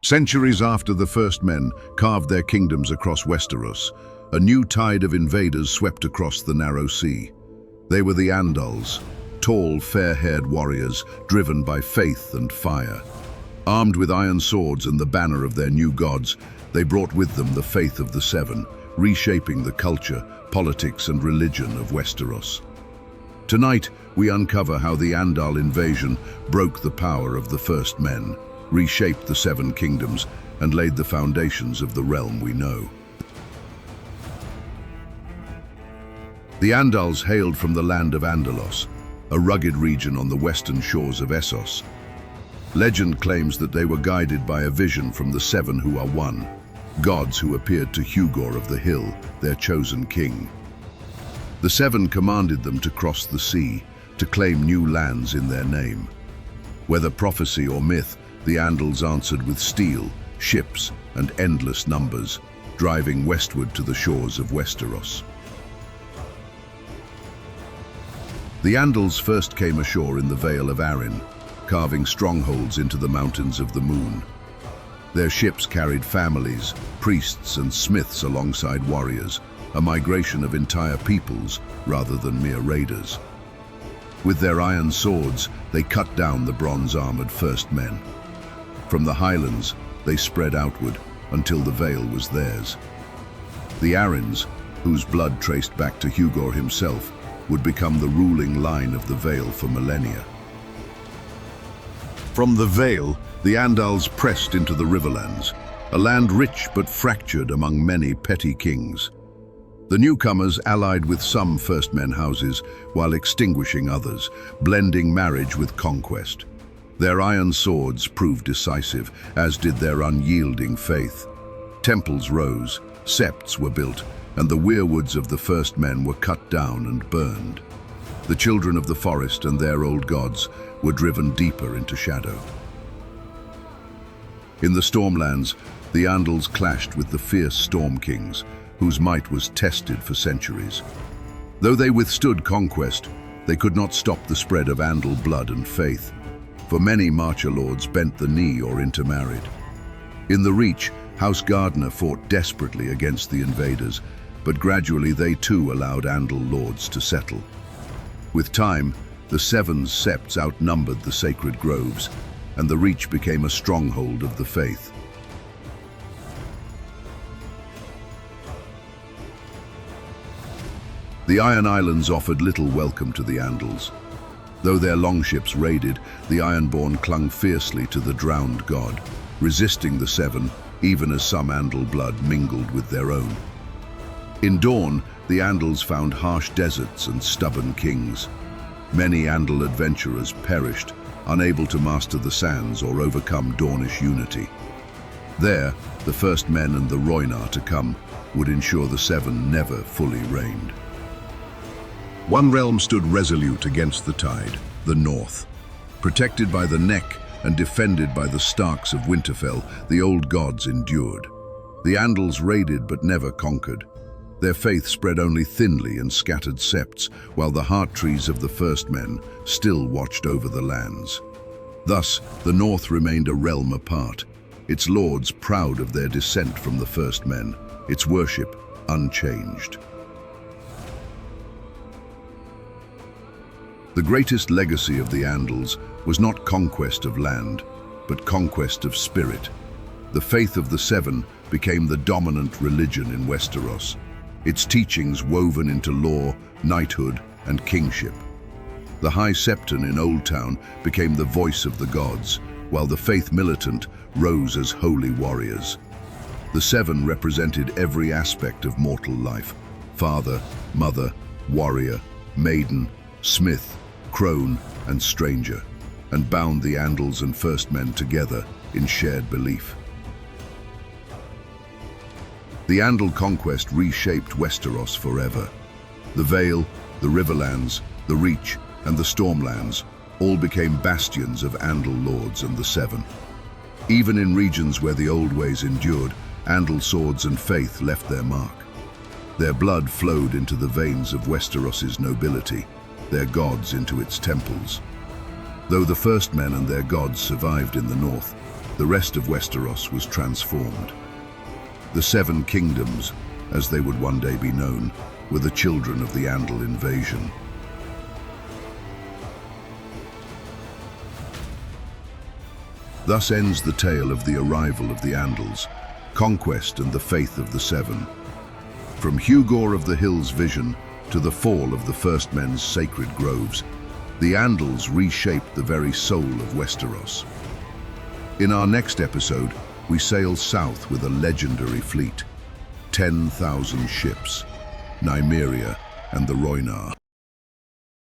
Centuries after the first men carved their kingdoms across Westeros, a new tide of invaders swept across the narrow sea. They were the Andals, tall, fair-haired warriors driven by faith and fire. Armed with iron swords and the banner of their new gods, they brought with them the faith of the Seven, reshaping the culture, politics and religion of Westeros. Tonight, we uncover how the Andal invasion broke the power of the first men, reshaped the Seven Kingdoms, and laid the foundations of the realm we know. The Andals hailed from the land of Andalos, a rugged region on the western shores of Essos. Legend claims that they were guided by a vision from the Seven who are one, gods who appeared to Hugor of the Hill, their chosen king. The Seven commanded them to cross the sea, to claim new lands in their name. Whether prophecy or myth, the Andals answered with steel, ships, and endless numbers, driving westward to the shores of Westeros. The Andals first came ashore in the Vale of Arryn, carving strongholds into the mountains of the moon. Their ships carried families, priests, and smiths alongside warriors, a migration of entire peoples rather than mere raiders. With their iron swords, they cut down the bronze-armored first men. From the highlands, they spread outward until the Vale was theirs. The Arryns, whose blood traced back to Hugor himself, would become the ruling line of the Vale for millennia. From the Vale, the Andals pressed into the Riverlands, a land rich but fractured among many petty kings. The newcomers allied with some first men houses while extinguishing others, blending marriage with conquest. Their iron swords proved decisive, as did their unyielding faith. Temples rose, septs were built, and the weirwoods of the first men were cut down and burned. The children of the forest and their old gods were driven deeper into shadow. In the Stormlands, the Andals clashed with the fierce Storm Kings, whose might was tested for centuries. Though they withstood conquest, they could not stop the spread of Andal blood and faith, for many Marcher lords bent the knee or intermarried. In the Reach, House Gardner fought desperately against the invaders, but gradually they too allowed Andal lords to settle. With time, the Seven's septs outnumbered the sacred groves, and the Reach became a stronghold of the faith. The Iron Islands offered little welcome to the Andals. Though their longships raided, the Ironborn clung fiercely to the drowned god, resisting the Seven, even as some Andal blood mingled with their own. In Dawn, the Andals found harsh deserts and stubborn kings. Many Andal adventurers perished, unable to master the sands or overcome Dornish unity. There, the first men and the Rhoynar to come would ensure the Seven never fully reigned. One realm stood resolute against the tide, the North. Protected by the Neck and defended by the Starks of Winterfell, the old gods endured. The Andals raided but never conquered. Their faith spread only thinly in scattered septs, while the heart trees of the first men still watched over the lands. Thus, the North remained a realm apart, its lords proud of their descent from the first men, its worship unchanged. The greatest legacy of the Andals was not conquest of land, but conquest of spirit. The faith of the Seven became the dominant religion in Westeros, its teachings woven into law, knighthood, and kingship. The High Septon in Old Town became the voice of the gods, while the faith militant rose as holy warriors. The Seven represented every aspect of mortal life: father, mother, warrior, maiden, smith, crone, and stranger, and bound the Andals and First Men together in shared belief. The Andal conquest reshaped Westeros forever. The Vale, the Riverlands, the Reach, and the Stormlands all became bastions of Andal lords and the Seven. Even in regions where the old ways endured, Andal swords and faith left their mark. Their blood flowed into the veins of Westeros's nobility, their gods into its temples. Though the First Men and their gods survived in the north, the rest of Westeros was transformed. The Seven Kingdoms, as they would one day be known, were the children of the Andal invasion. Thus ends the tale of the arrival of the Andals, conquest and the faith of the Seven. From Hugor of the Hill's vision to the fall of the First Men's sacred groves, the Andals reshaped the very soul of Westeros. In our next episode, we sail south with a legendary fleet, 10,000 ships, Nymeria and the Rhoynar.